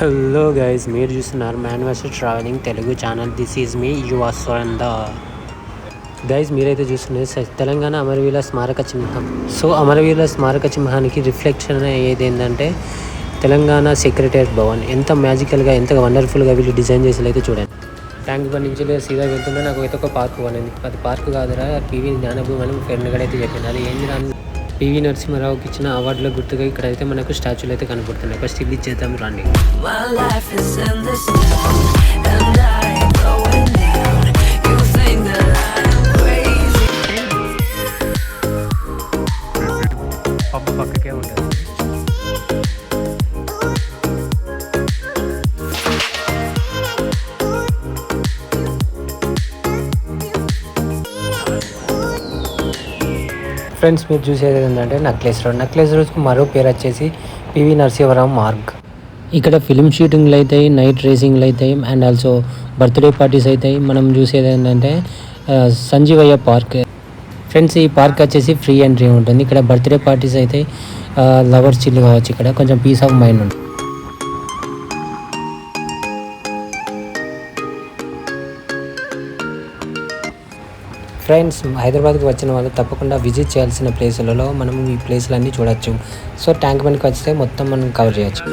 Hello guys, మీరు చూస్తున్నారు man versus travelling Telugu channel. This is మీ యువ స్వరంద. గైస్, మీరైతే చూస్తున్నారు తెలంగాణ అమరవీరుల స్మారక చిహ్నం. సో అమరవీరుల స్మారక చిహ్నానికి రిఫ్లెక్షన్ అయ్యేది ఏంటంటే తెలంగాణ సెక్రటేరియట్ భవన్. ఎంత మ్యాజికల్గా, ఎంత వండర్ఫుల్గా వీళ్ళు డిజైన్ చేసేది చూడండి. ట్యాంక్ బండ్ నుంచి సీదా వెళ్తుంటే నాకు అయితే ఒక పార్క్ పోయింది. అది పార్క్ కాదురా, పివి జ్ఞానభూమి అని ఫ్రెండ్ గడ అయితే చెప్పింది. అది ఏంది రాని పివి నరసింహారావుకి ఇచ్చిన అవార్డుల గుర్తుగా ఇక్కడైతే మనకు స్టాచ్యూలు అయితే కనపడుతున్నాయి. ఫస్ట్ ఇది చేద్దాం రండి. పక్కకే ఉంటుంది. ఫ్రెండ్స్, మీరు చూసేది ఏంటంటే నక్లెస్ రోడ్. నక్లెస్ రోడ్కు మరో పేరు వచ్చేసి పివి నరసింహారావు మార్గ్. ఇక్కడ ఫిలిం షూటింగ్లు అవుతాయి, నైట్ రేసింగ్లు అవుతాయి, అండ్ ఆల్సో బర్త్డే పార్టీస్ అవుతాయి. మనం చూసేది ఏంటంటే సంజీవయ్య పార్క్. ఫ్రెండ్స్, ఈ పార్క్ వచ్చేసి ఫ్రీ ఎంట్రీ ఉంటుంది. ఇక్కడ బర్త్డే పార్టీస్ అయితే లవర్స్ చిల్లు కావచ్చు. ఇక్కడ కొంచెం పీస్ ఆఫ్ మైండ్ ఉంటుంది. ఫ్రెండ్స్, హైదరాబాద్కి వచ్చిన వాళ్ళు తప్పకుండా విజిట్ చేయాల్సిన ప్లేసులలో మనం ఈ ప్లేసులన్నీ చూడొచ్చు. సో ట్యాంక్ బండ్కి వస్తే మొత్తం మనం కవర్ చేయొచ్చు.